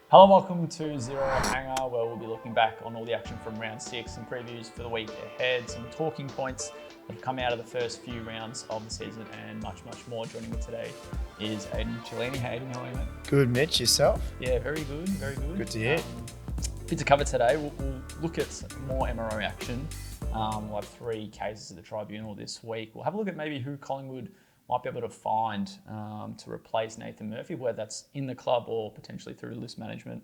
Hello, welcome to Zero Hanger, where we'll be looking back on all the action from round 6 and previews for the week ahead, some talking points that have come out of the first few rounds of the season, and much more. Joining me today is Aidan Cellini. Hey, Aidan, how are you, mate? Good, Mitch. Yourself? Yeah, very good, very good. Good to hear. Bit to cover today. We'll look at more MRO action. We'll have 3 cases at the tribunal this week. We'll have a look at maybe who Collingwood might be able to find to replace Nathan Murphy, whether that's in the club or potentially through list management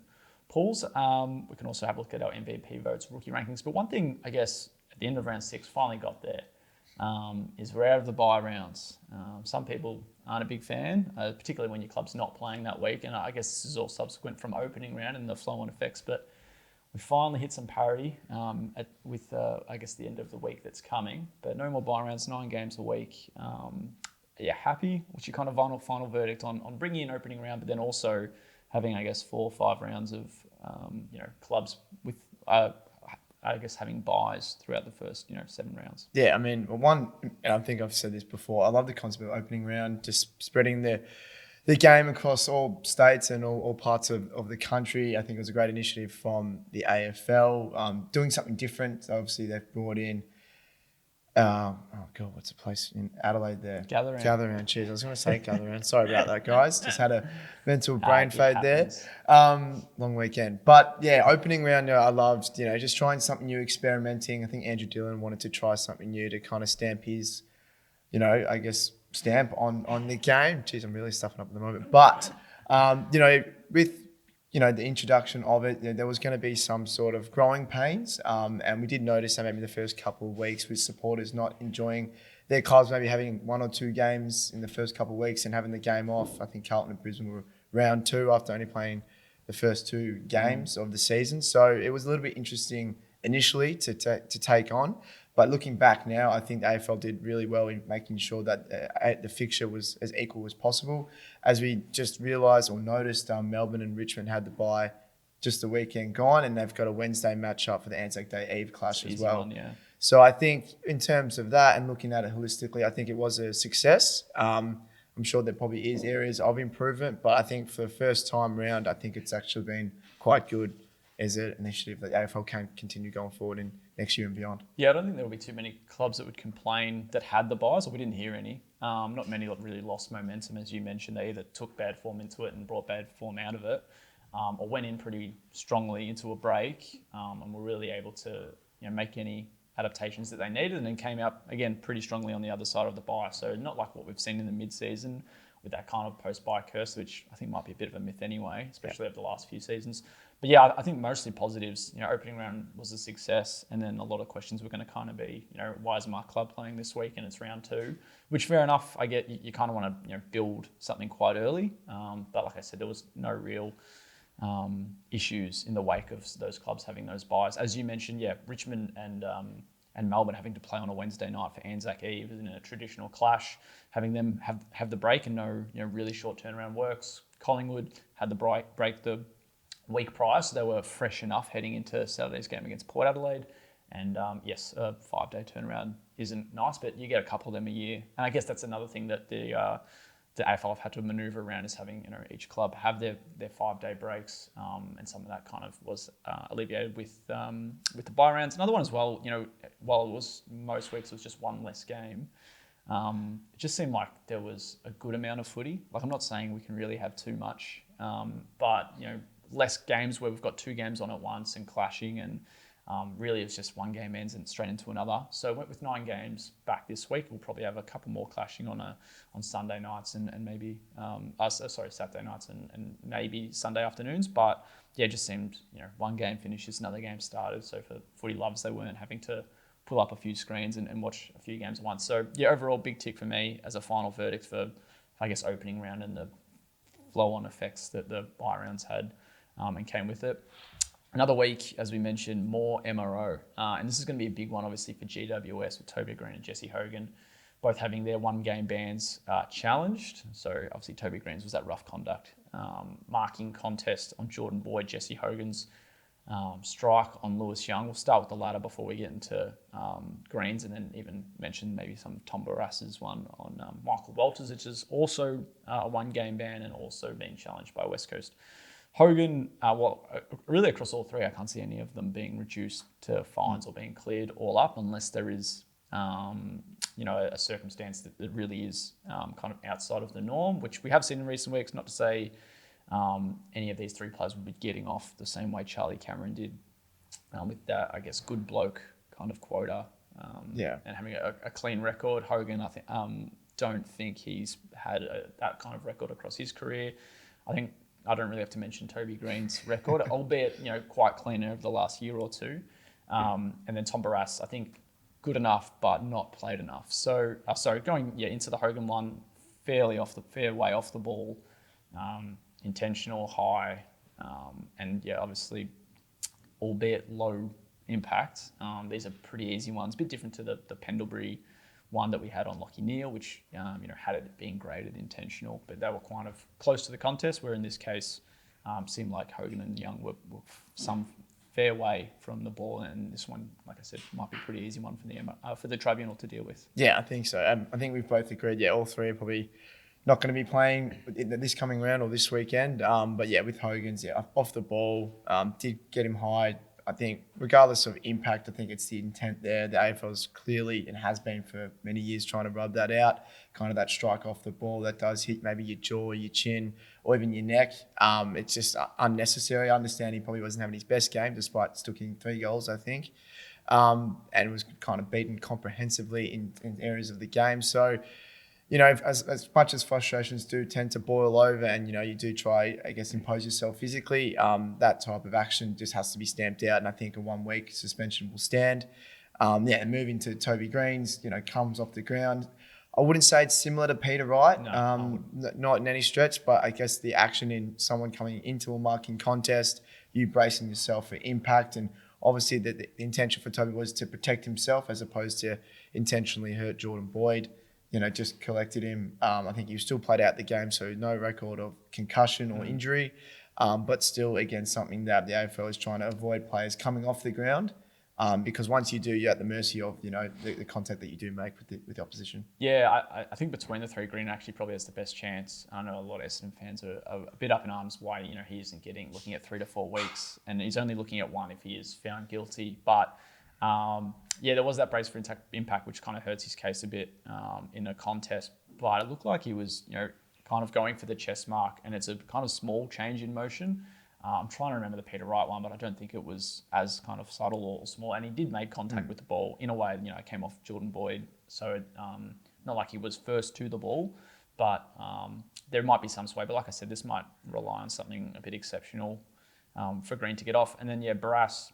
pools. We can also have a look at our MVP votes, rookie rankings. But one thing, I guess, at the end of round 6, finally got there, is we're out of the bye rounds. Some people aren't a big fan, particularly when your club's not playing that week. And I guess this is all subsequent from opening round and the flow-on effects. But we finally hit some parity with, I guess, the end of the week that's coming. But no more bye rounds, 9 games a week. Happy? What's your kind of final verdict on bringing in opening round, but then also having, I guess, 4 or 5 rounds of, clubs with, I guess, having buys throughout the first, 7 rounds? Yeah, I mean, one, and I think I've said this before, I love the concept of opening round, just spreading the game across all states and all parts of the country. I think it was a great initiative from the AFL, doing something different. Obviously, they've brought in what's the place in Adelaide there? Gather Round. Cheers. I was going to say Gather Round. Sorry about that, guys. Just had a mental brain fade there. Long weekend. But yeah, opening round, I loved, just trying something new, experimenting. I think Andrew Dillon wanted to try something new to kind of stamp his, I guess, stamp on the game. Jeez, I'm really stuffing up at the moment. But, with the introduction of it, there was going to be some sort of growing pains. And we did notice that maybe the first couple of weeks with supporters not enjoying their clubs, maybe having 1 or 2 games in the first couple of weeks and having the game off. I think Carlton and Brisbane were round 2 after only playing the first 2 games of the season. So it was a little bit interesting initially to take on. But looking back now, I think the AFL did really well in making sure that the fixture was as equal as possible. As we just realised or noticed, Melbourne and Richmond had the bye just the weekend gone, and they've got a Wednesday match-up for the Anzac Day Eve clash as well. Yeah. So I think in terms of that and looking at it holistically, I think it was a success. I'm sure there probably is areas of improvement, but I think for the first time round, I think it's actually been quite good as an initiative that the AFL can continue going forward in next year and beyond. Yeah, I don't think there will be too many clubs that would complain that had the buys, or we didn't hear any. Not many that really lost momentum, as you mentioned. They either took bad form into it and brought bad form out of it, or went in pretty strongly into a break and were really able to make any adaptations that they needed, and then came out again pretty strongly on the other side of the buy. So not like what we've seen in the mid-season with that kind of post-buy curse, which I think might be a bit of a myth anyway, especially over the last few seasons. But yeah, I think mostly positives. Opening round was a success, and then a lot of questions were going to kind of be, why is my club playing this week and it's round 2? Which, fair enough, I get you kind of want to build something quite early. But like I said, there was no real issues in the wake of those clubs having those buys. As you mentioned, Richmond and Melbourne having to play on a Wednesday night for Anzac Eve in a traditional clash, having them have the break and no really short turnaround works. Collingwood had the break the week prior, so they were fresh enough heading into Saturday's game against Port Adelaide. And yes, a 5-day turnaround isn't nice, but you get a couple of them a year. And I guess that's another thing that the AFL have had to manoeuvre around, is having each club have their 5-day breaks, and some of that kind of was alleviated with the bye rounds. Another one as well, while it was most weeks it was just 1 less game, it just seemed like there was a good amount of footy. Like, I'm not saying we can really have too much, but less games where we've got 2 games on at once and clashing, and really it's just 1 game ends and straight into another. So went with 9 games back this week. We'll probably have a couple more clashing on Sunday nights and maybe Saturday nights and maybe Sunday afternoons. But yeah, it just seemed 1 game finishes, another game started. So for footy lovers, they weren't having to pull up a few screens and watch a few games at once. So yeah, overall big tick for me as a final verdict for, I guess, opening round and the flow-on effects that the bye rounds had and came with it. Another week, as we mentioned, more MRO. And this is going to be a big one, obviously, for GWS with Toby Green and Jesse Hogan, both having their 1-game bans challenged. So obviously Toby Green's was that rough conduct marking contest on Jordan Boyd, Jesse Hogan's strike on Lewis Young. We'll start with the latter before we get into Greens, and then even mention maybe some Tom Barassa's one on Michael Walters, which is also a 1-game ban and also being challenged by West Coast Hogan, really across all three, I can't see any of them being reduced to fines or being cleared all up unless there is, a circumstance that really is kind of outside of the norm, which we have seen in recent weeks. Not to say any of these three players would be getting off the same way Charlie Cameron did with that, I guess, good bloke kind of quota and having a clean record. Hogan, I think, don't think he's had that kind of record across his career. I don't really have to mention Toby Green's record, albeit quite clean over the last year or two. And then Tom Barrass, I think, good enough but not played enough. So going into the Hogan one, fair way off the ball, intentional, high, and obviously, albeit low impact. These are pretty easy ones, a bit different to the Pendlebury one that we had on Lachie Neale, which had it being graded intentional, but they were kind of close to the contest, where in this case seemed like Hogan and Young were some fair way from the ball, and this one, like I said, might be a pretty easy one for the tribunal to deal with. Yeah, I think so. I think we've both agreed, all three are probably not going to be playing this coming round or this weekend. But with Hogan's, off the ball, did get him high. I think regardless of impact, I think it's the intent there. The AFL's clearly, and has been for many years, trying to rub that out, kind of that strike off the ball that does hit maybe your jaw, your chin, or even your neck. It's just unnecessary. I understand he probably wasn't having his best game, despite still kicking 3 goals, I think, and was kind of beaten comprehensively in areas of the game. So, as much as frustrations do tend to boil over and, you do try, I guess, impose yourself physically, that type of action just has to be stamped out. And I think a 1-week suspension will stand. And moving to Toby Green's, comes off the ground. I wouldn't say it's similar to Peter Wright, not in any stretch, but I guess the action in someone coming into a marking contest, you bracing yourself for impact. And obviously the intention for Toby was to protect himself as opposed to intentionally hurt Jordan Boyd. Just collected him. I think he still played out the game, so no record of concussion or injury. But still, again, something that the AFL is trying to avoid players coming off the ground, because once you do, you're at the mercy of the contact that you do make with the opposition. Yeah, I think between the three, Green actually probably has the best chance. I know a lot of Essendon fans are a bit up in arms why he isn't looking at 3 to 4 weeks, and he's only looking at 1 if he is found guilty. But there was that brace for impact, which kind of hurts his case a bit in a contest. But it looked like he was, kind of going for the chest mark, and it's a kind of small change in motion. I'm trying to remember the Peter Wright one, but I don't think it was as kind of subtle or small. And he did make contact with the ball in a way, it came off Jordan Boyd. So not like he was first to the ball, but there might be some sway. But like I said, this might rely on something a bit exceptional for Green to get off. And then, Barrass,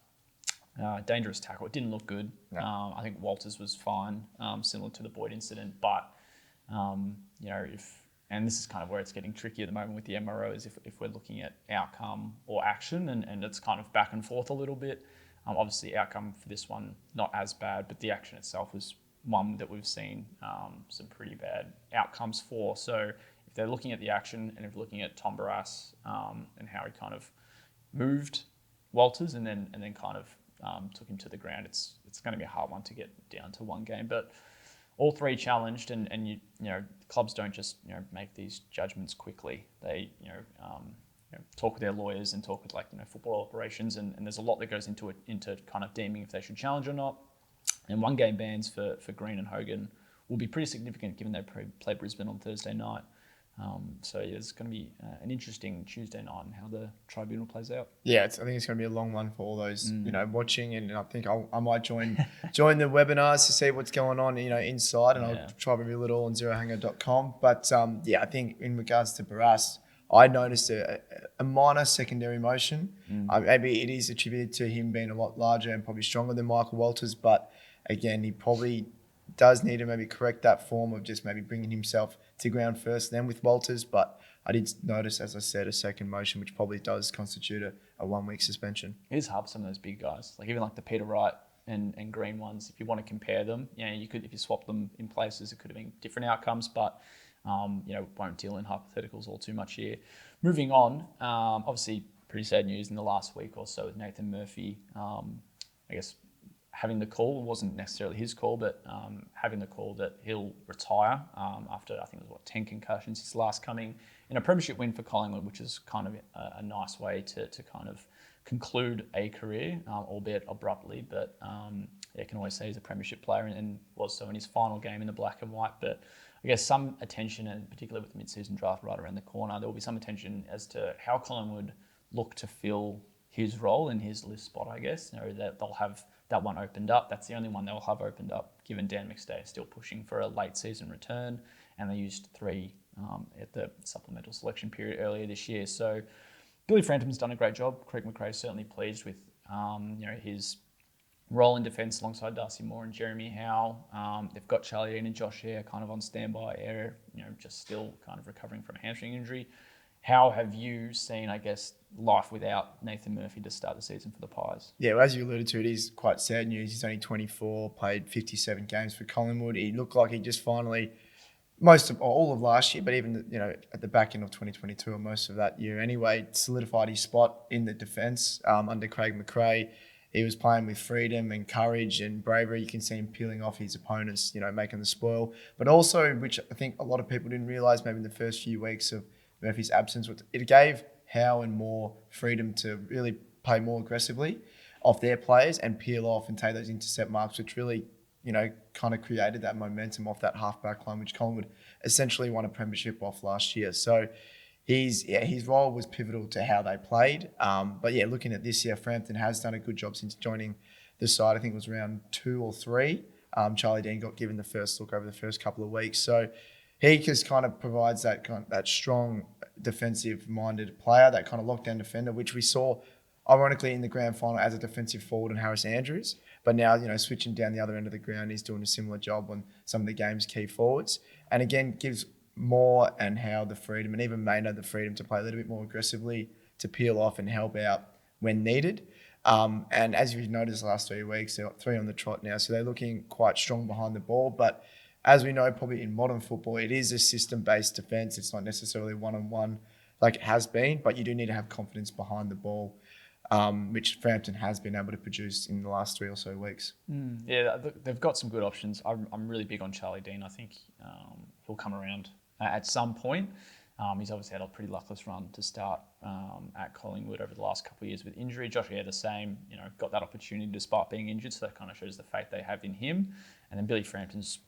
dangerous tackle. It didn't look good. No. I think Walters was fine, similar to the Boyd incident. But, and this is kind of where it's getting tricky at the moment with the MRO, is if we're looking at outcome or action, and it's kind of back and forth a little bit. Obviously, outcome for this one, not as bad, but the action itself was one that we've seen some pretty bad outcomes for. So if they're looking at the action, and if they're looking at Tom Barrass and how he kind of moved Walters and then kind of took him to the ground, it's going to be a hard one to get down to 1 game. But all three challenged, and clubs don't just make these judgments quickly. They talk with their lawyers and talk with football operations, and there's a lot that goes into kind of deeming if they should challenge or not. And 1 game bans for Green and Hogan will be pretty significant given they play Brisbane on Thursday night. It's going to be an interesting Tuesday night and how the tribunal plays out. Yeah, I think it's going to be a long one for all those watching, and I think I might join the webinars to see what's going on inside, and I'll try to reveal it all on zerohanger.com. But I think in regards to Barrass, I noticed a minor secondary motion. Maybe it is attributed to him being a lot larger and probably stronger than Michael Walters, but again, he probably does need to maybe correct that form of just maybe bringing himself to ground first, then with Walters. But I did notice, as I said, a second motion, which probably does constitute a 1-week suspension. It is hard for some of those big guys, even like the Peter Wright and Green ones. If you want to compare them, you could, if you swap them in places, it could have been different outcomes. But won't deal in hypotheticals all too much here. Moving on, obviously pretty sad news in the last week or so with Nathan Murphy. I guess having the call, it wasn't necessarily his call, but having the call that he'll retire after, I think it was 10 concussions, his last coming in a premiership win for Collingwood, which is kind of a nice way to kind of conclude a career, albeit abruptly, but you can always say he's a premiership player and was so in his final game in the black and white. But I guess some attention, and particularly with the mid-season draft right around the corner, there will be some attention as to how Collingwood look to fill his role in his list spot, I guess. That they'll have that one opened up. That's the only one they'll have opened up, given Dan McStay is still pushing for a late season return, and they used 3 at the supplemental selection period earlier this year. So Billy Frampton's done a great job. Craig McRae's certainly pleased with his role in defence alongside Darcy Moore and Jeremy Howe. They've got Charlie Aidan and Josh Eyre kind of on standby. Eyre, just still kind of recovering from a hamstring injury. How have you seen, I guess, life without Nathan Murphy to start the season for the Pies? Yeah, well, as you alluded to, it is quite sad news. He's only 24, played 57 games for Collingwood. He looked like he just finally, all of last year, but even at the back end of 2022 or most of that year anyway, solidified his spot in the defence under Craig McRae. He was playing with freedom and courage and bravery. You can see him peeling off his opponents, making the spoil. But also, which I think a lot of people didn't realise maybe in the first few weeks of Murphy's absence, it gave Howe and Moore freedom to really play more aggressively off their players and peel off and take those intercept marks, which really, kind of created that momentum off that half-back line, which Collingwood essentially won a premiership off last year. So his role was pivotal to how they played. But yeah, looking at this year, Frampton has done a good job since joining the side. I think it was round 2 or 3. Charlie Dean got given the first look over the first couple of weeks. So he just kind of provides that strong defensive-minded player, that kind of lockdown defender, which we saw, ironically, in the grand final as a defensive forward in Harris Andrews. But now, switching down the other end of the ground, he's doing a similar job on some of the game's key forwards. And again, gives Moore and Howe the freedom, and even Maynard the freedom to play a little bit more aggressively, to peel off and help out when needed. And as you've noticed the last 3 weeks, they've got 3 on the trot now, so they're looking quite strong behind the ball. But as we know, probably in modern football, it is a system-based defence. It's not necessarily one-on-one like it has been, but you do need to have confidence behind the ball, which Frampton has been able to produce in the last 3 or so weeks. Yeah, they've got some good options. I'm really big on Charlie Dean. I think he'll come around at some point. He's obviously had a pretty luckless run to start at Collingwood over the last couple of years with injury. Josh Eyre the same, got that opportunity despite being injured, so that kind of shows the faith they have in him. And then Billy Frampton's,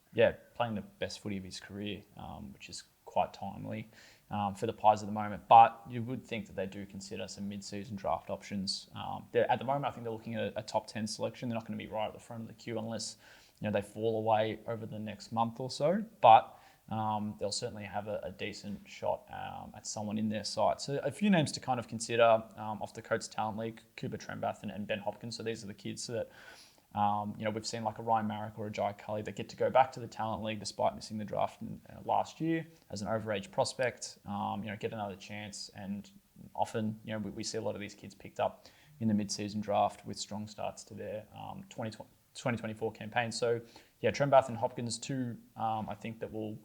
playing the best footy of his career, which is quite timely for the Pies at the moment. But you would think that they do consider some mid-season draft options. At the moment, I think they're looking at a top 10 selection. They're not going to be right at the front of the queue unless they fall away over the next month or so. But they'll certainly have a decent shot at someone in their sight. So a few names to kind of consider off the Coates Talent League: Cooper Trembath and Ben Hopkins. So these are the kids that we've seen, like a Ryan Marrick or a Jai Cully, that get to go back to the Talent League despite missing the draft last year as an overage prospect, get another chance. And often, we see a lot of these kids picked up in the mid-season draft with strong starts to their 2024 campaign. So Trembath and Hopkins, 2, I think that will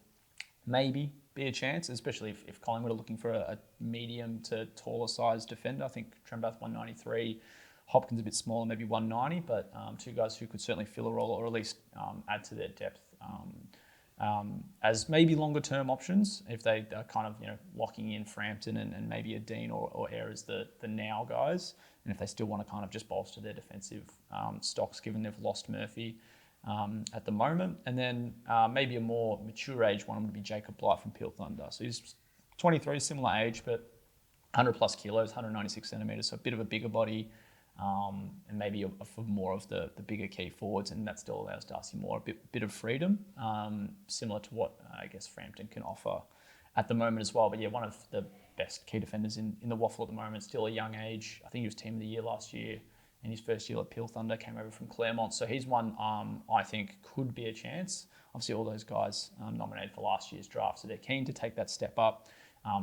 maybe be a chance, especially if Collingwood are looking for a medium to taller size defender. I think Trembath 193, Hopkins a bit smaller, maybe 190, but 2 guys who could certainly fill a role or at least add to their depth as maybe longer term options if they are kind of locking in Frampton and maybe a Dean or Eyre as the now guys, and if they still want to kind of just bolster their defensive stocks given they've lost Murphy at the moment. And then maybe a more mature age one would be Jacob Blight from Peel Thunder. So he's 23, similar age, but 100 plus kilos, 196 centimetres, so a bit of a bigger body. And maybe for more of the bigger key forwards, and that still allows Darcy Moore a bit of freedom, similar to what I guess Frampton can offer at the moment as well. But one of the best key defenders in the waffle at the moment, still a young age. I think he was Team of the Year last year in his first year at Peel Thunder, came over from Claremont. So he's one I think could be a chance. Obviously all those guys nominated for last year's draft, so they're keen to take that step up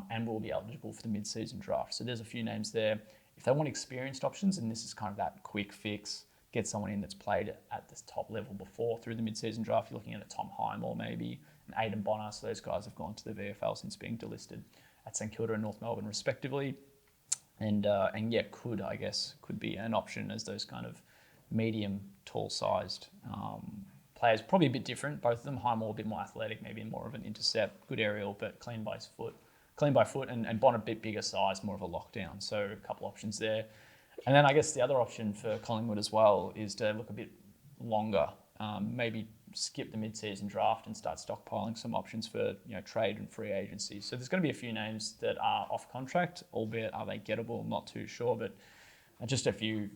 and will be eligible for the mid-season draft. So there's a few names there. If they want experienced options, and this is kind of that quick fix, get someone in that's played at this top level before through the mid-season draft, you're looking at a Tom Highmore maybe, an Aidan Bonner. So those guys have gone to the VFL since being delisted at St Kilda and North Melbourne respectively. And could be an option as those kind of medium, tall-sized players. Probably a bit different. Both of them, Highmore a bit more athletic, maybe more of an intercept, good aerial, but clean by foot, and Bond a bit bigger size, more of a lockdown. So a couple options there. And then I guess the other option for Collingwood as well is to look a bit longer, maybe skip the mid-season draft and start stockpiling some options for trade and free agency. So there's going to be a few names that are off contract, albeit are they gettable? Not too sure, but just a few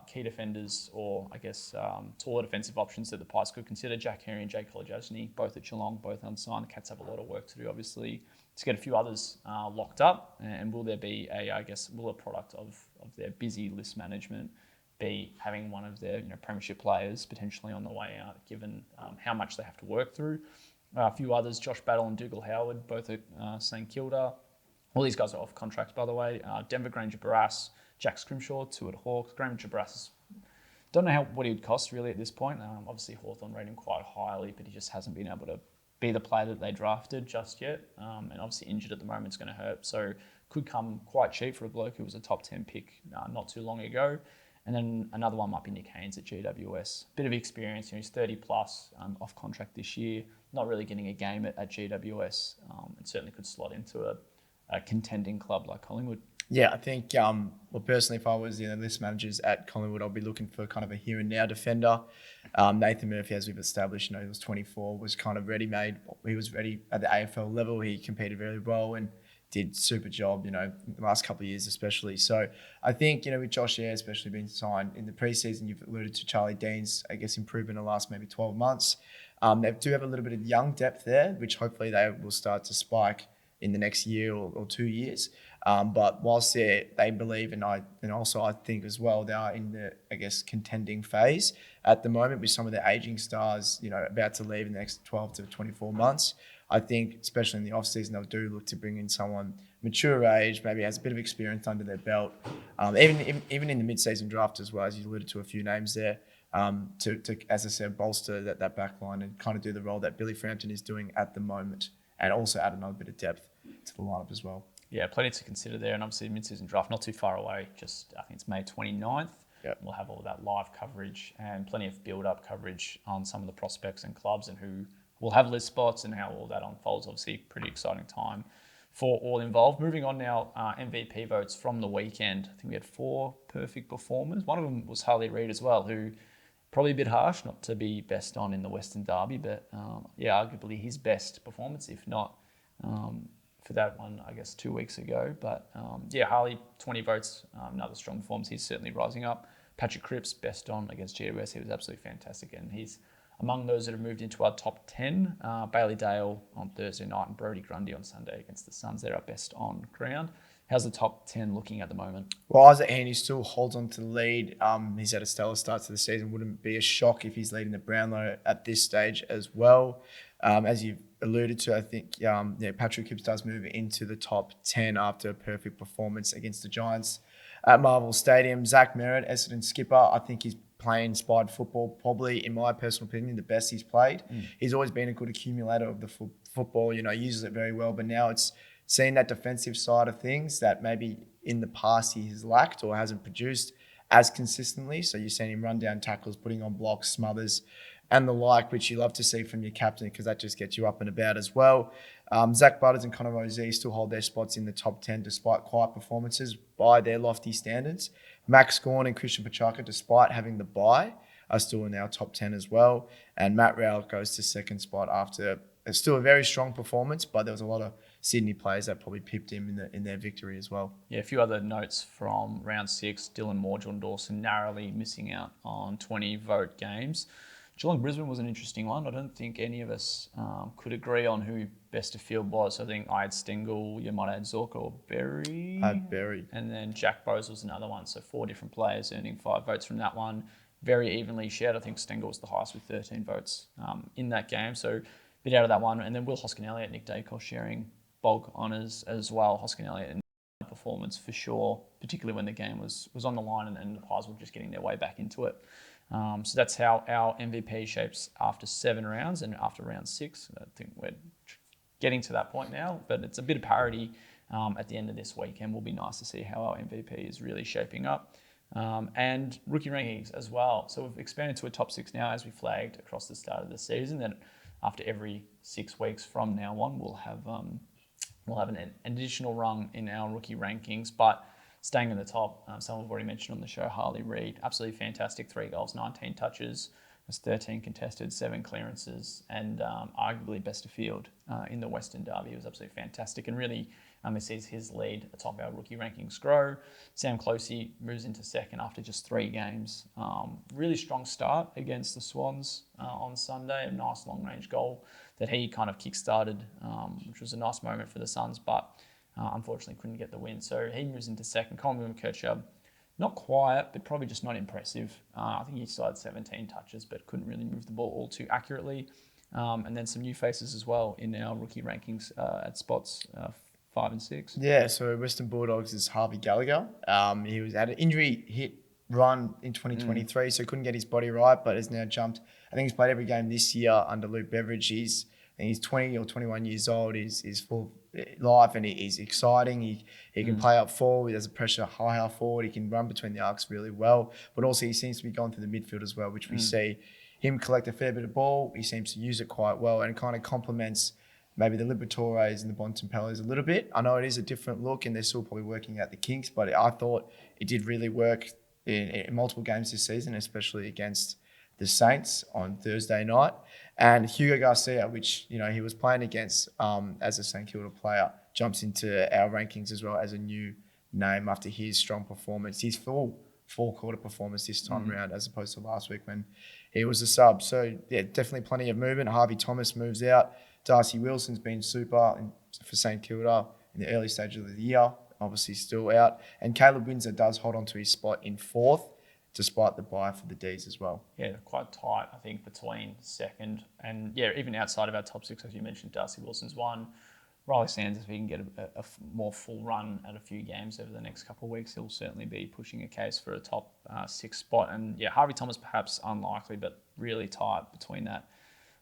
key defenders or I guess taller defensive options that the Pies could consider. Jack Henry and Jake Kolajasny, both at Geelong, both unsigned. The Cats have a lot of work to do, obviously, to get a few others locked up. And will there be will a product of their busy list management be having one of their premiership players potentially on the way out, given how much they have to work through? A few others, Josh Battle and Dougal Howard, both at St Kilda. All these guys are off contract, by the way. Denver Granger Barras, Jack Scrimshaw, 2 at Hawks. Granger Barras, don't know what he would cost really at this point. Obviously Hawthorn rate him quite highly, but he just hasn't been able to be the player that they drafted just yet. And obviously injured at the moment is going to hurt. So could come quite cheap for a bloke who was a top 10 pick not too long ago. And then another one might be Nick Haynes at GWS. Bit of experience, he's 30 plus, off contract this year, not really getting a game at GWS, and certainly could slot into a contending club like Collingwood. Yeah, I think, personally, if I was the list managers at Collingwood, I'd be looking for kind of a here and now defender. Nathan Murphy, as we've established, he was 24, was kind of ready-made. He was ready at the AFL level. He competed very well and did super job, the last couple of years especially. So I think, with Josh Eyre especially being signed in the preseason, you've alluded to Charlie Dean's, I guess, improvement in the last maybe 12 months. They do have a little bit of young depth there, which hopefully they will start to spike in the next year or 2 years. But whilst they believe, and also I think as well, they are in the, I guess, contending phase at the moment with some of the aging stars, about to leave in the next 12 to 24 months. I think, especially in the off-season, they'll do look to bring in someone mature age, maybe has a bit of experience under their belt. Even in the mid-season draft as well, as you alluded to a few names there, to as I said, bolster that back line and kind of do the role that Billy Frampton is doing at the moment, and also add another bit of depth to the lineup as well. Yeah, plenty to consider there, and obviously mid-season draft not too far away. Just I think it's May 29th. Yep. We'll have all that live coverage and plenty of build-up coverage on some of the prospects and clubs and who will have list spots and how all that unfolds. Obviously, pretty exciting time for all involved. Moving on now, MVP votes from the weekend. I think we had 4 perfect performers. One of them was Harley Reid as well, who probably a bit harsh not to be best on in the Western Derby, but arguably his best performance, if not for that one, I guess, 2 weeks ago. But Harley, 20 votes, another strong performance. He's certainly rising up. Patrick Cripps, best on against GWS. He was absolutely fantastic, and he's among those that have moved into our top 10. Bailey Dale on Thursday night and Brodie Grundy on Sunday against the Suns. They're our best on ground. How's the top 10 looking at the moment? Well, Isaac Heaney still holds on to the lead. He's had a stellar start to the season. Wouldn't be a shock if he's leading the Brownlow at this stage as well. As you've alluded to, I think Patrick Cripps does move into the top 10 after a perfect performance against the Giants at Marvel Stadium. Zach Merritt, Essendon skipper, I think he's playing inspired football, probably, in my personal opinion, the best he's played. He's always been a good accumulator of the football, uses it very well, but now it's seeing that defensive side of things that maybe in the past he has lacked or hasn't produced as consistently. So you're seeing him run down tackles, putting on blocks, smothers, and the like, which you love to see from your captain because that just gets you up and about as well. Zach Butters and Connor Mosey still hold their spots in the top 10 despite quiet performances by their lofty standards. Max Gawn and Christian Pachaka, despite having the bye, are still in our top 10 as well. And Matt Rowell goes to second spot after it's still a very strong performance, but there was a lot of Sydney players that probably pipped him in their victory as well. Yeah, a few other notes from round 6. Dylan Moore, John Dawson narrowly missing out on 20 vote games. Geelong-Brisbane was an interesting one. I don't think any of us could agree on who best of field was. I think I had Stengel, you might add Zorko or Berry. I had Berry. And then Jack Bowes was another one. So 4 different players earning 5 votes from that one. Very evenly shared. I think Stengel was the highest with 13 votes in that game. So a bit out of that one. And then Will Hoskin-Elliott, Nick Dacos sharing bulk honours as well. Hoskin-Elliott and performance for sure, particularly when the game was on the line and the Pies were just getting their way back into it. So that's how our MVP shapes after 7 rounds and after round 6. I think we're getting to that point now, but it's a bit of parity at the end of this weekend. Will be nice to see how our MVP is really shaping up. And rookie rankings as well. So we've expanded to a top 6 now, as we flagged across the start of the season. Then after every 6 weeks from now on, we'll have an additional rung in our rookie rankings. But staying in the top, someone we've already mentioned on the show, Harley Reid, absolutely fantastic. 3 goals, 19 touches, was 13 contested, 7 clearances, and arguably best of field in the Western Derby. It was absolutely fantastic, and really he sees his lead atop our rookie rankings grow. Sam Closey moves into second after just 3 games. Really strong start against the Swans on Sunday. A nice long-range goal that he kind of kick-started, which was a nice moment for the Suns, but unfortunately couldn't get the win. So he moves into second. Colin Kirchhoff, not quiet, but probably just not impressive. I think he still had 17 touches, but couldn't really move the ball all too accurately. And then some new faces as well in our rookie rankings at spots 5 and 6. Yeah, so Western Bulldogs is Harvey Gallagher. He was at an injury hit run in 2023, so couldn't get his body right, but has now jumped. I think he's played every game this year under Luke Beveridge. He's 20 or 21 years old. He's full life and he's exciting. He can play up forward. There's a pressure high half forward. He can run between the arcs really well, but also he seems to be going through the midfield as well, which we see him collect a fair bit of ball. He seems to use it quite well and kind of complements maybe the Liberatores and the Bontempellis a little bit. I know it is a different look and they're still probably working out the kinks, but I thought it did really work in multiple games this season, especially against the Saints on Thursday night. And Hugo Garcia, which he was playing against as a St Kilda player, jumps into our rankings as well as a new name after his strong performance. His full four-quarter performance this time around as opposed to last week when he was a sub. So, yeah, definitely plenty of movement. Harvey Thomas moves out. Darcy Wilson's been super for St Kilda in the early stages of the year, obviously still out. And Caleb Windsor does hold on to his spot in 4th, despite the bye for the Ds as well. Yeah, quite tight, I think, between second and, even outside of our top 6, as you mentioned, Darcy Wilson's 1. Riley Sands, if he can get a more full run at a few games over the next couple of weeks, he'll certainly be pushing a case for a top 6 spot. And, Harvey Thomas perhaps unlikely, but really tight between that,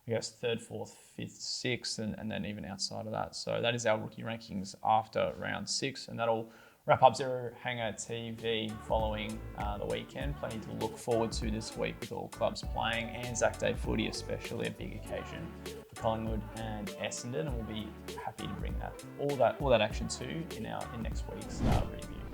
I guess, 3rd, 4th, 5th, 6th, and then even outside of that. So that is our rookie rankings after round 6, and that'll wrap up Zero Hanger TV following the weekend. Plenty to look forward to this week with all clubs playing. Anzac Day footy, especially a big occasion for Collingwood and Essendon, and we'll be happy to bring all that action to in next week's review.